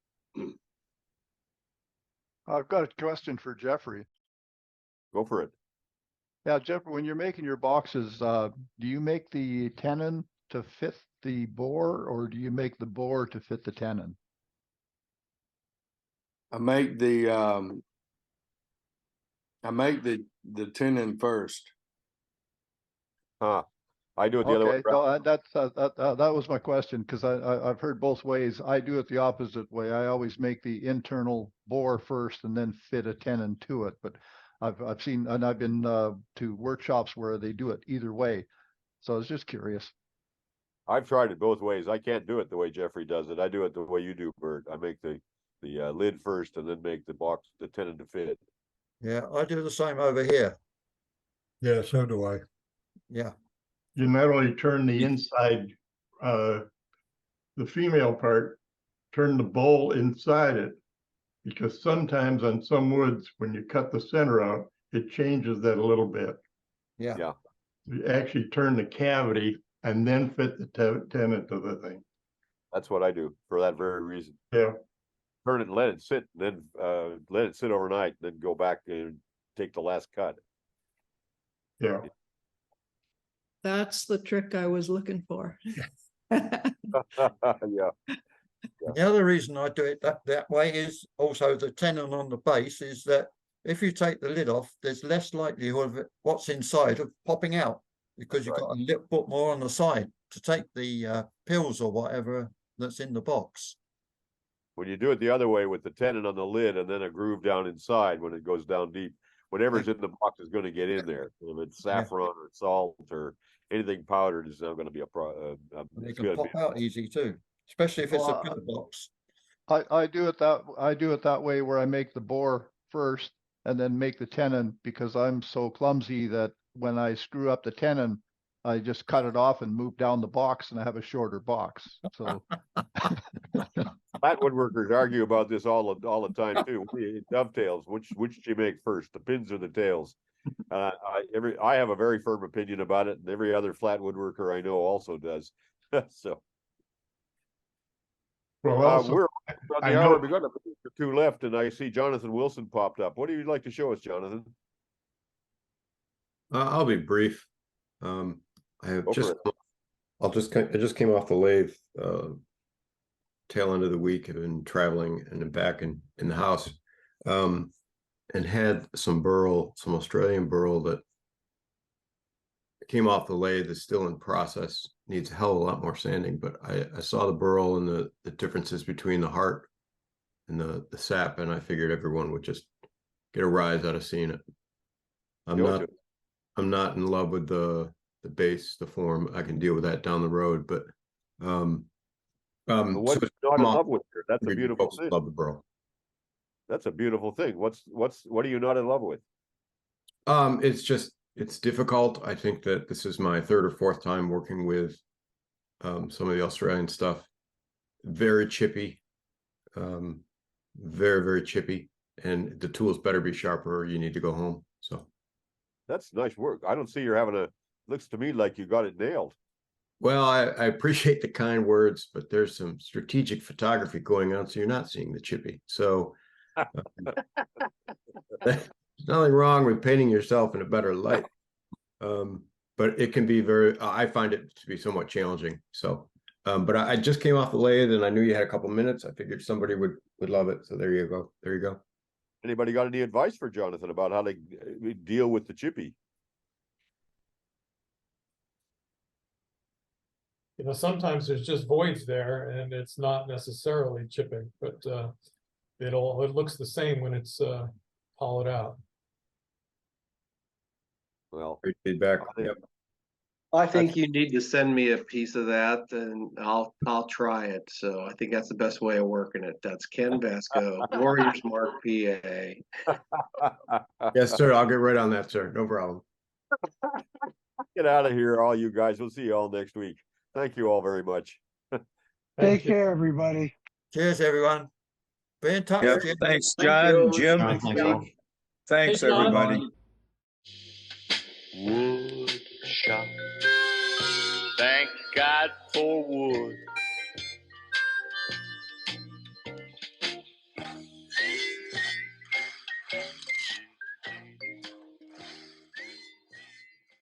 I've got a question for Jeffrey. Go for it. Yeah, Jeffrey, when you're making your boxes, do you make the tenon to fit the bore, or do you make the bore to fit the tenon? I make the tenon first. I do it the other way around. That was my question, because I've heard both ways. I do it the opposite way. I always make the internal bore first and then fit a tenon to it. But I've seen, and I've been to workshops where they do it either way. So I was just curious. I've tried it both ways. I can't do it the way Jeffrey does it. I do it the way you do, Bert. I make the lid first and then make the box, the tenon to fit. Yeah, I do the same over here. Yeah, so do I. Yeah. You not only turn the inside, the female part, turn the bowl inside it, because sometimes on some woods, when you cut the center out, it changes that a little bit. Yeah. Yeah. You actually turn the cavity and then fit the tenon to the thing. That's what I do for that very reason. Yeah. Turn it and let it sit, then let it sit overnight, then go back and take the last cut. Yeah. That's the trick I was looking for. Yeah. The other reason I do it that way is also the tenon on the base is that if you take the lid off, there's less likelihood of it, what's inside of popping out, because you've got a little bit more on the side to take the pills or whatever that's in the box. When you do it the other way with the tenon on the lid and then a groove down inside when it goes down deep, whatever's in the box is going to get in there. If it's saffron or salt or anything powdered, is not going to be a problem. They can pop out easy too, especially if it's a pill box. I do it that way where I make the bore first and then make the tenon, because I'm so clumsy that when I screw up the tenon, I just cut it off and move down the box, and I have a shorter box. So flat woodworkers argue about this all the time too. It dovetails. Which do you make first, the pins or the tails? I have a very firm opinion about it, and every other flat woodworker I know also does. So well, also, we're on the hour. We got a minute or two left, and I see Jonathan Wilson popped up. What do you like to show us, Jonathan? I'll be brief. I just came off the lathe tail end of the week. I've been traveling and then back in the house, and had some burl, some Australian burl that came off the lathe, is still in process, needs a hell of a lot more sanding, but I saw the burl and the differences between the heart and the sap, and I figured everyone would just get a rise out of seeing it. I'm not in love with the base, the form. I can deal with that down the road, but what's not in love with her? That's a beautiful thing. Love the burl. That's a beautiful thing. What are you not in love with? It's difficult. I think that this is my third or fourth time working with some of the Australian stuff. Very chippy, very, very chippy, and the tools better be sharper or you need to go home. So that's nice work. I don't see you're having looks to me like you got it nailed. Well, I appreciate the kind words, but there's some strategic photography going on, so you're not seeing the chippy. So there's nothing wrong with painting yourself in a better light. But it can be I find it to be somewhat challenging. So, but I just came off the lathe and I knew you had a couple minutes. I figured somebody would love it. So there you go. There you go. Anybody got any advice for Jonathan about how to deal with the chippy? You know, sometimes there's just voids there and it's not necessarily chipping, but it looks the same when it's hollowed out. Well, great feedback. I think you need to send me a piece of that, and I'll try it. So I think that's the best way of working it. That's Ken Vasco, Warriors Mark, PA. Yes, sir. I'll get right on that, sir. No problem. Get out of here, all you guys. We'll see you all next week. Thank you all very much. Take care, everybody. Cheers, everyone. Be in touch. Yep. Thanks, John, Jim. Thanks, everybody. Wood shop. Thank God for wood.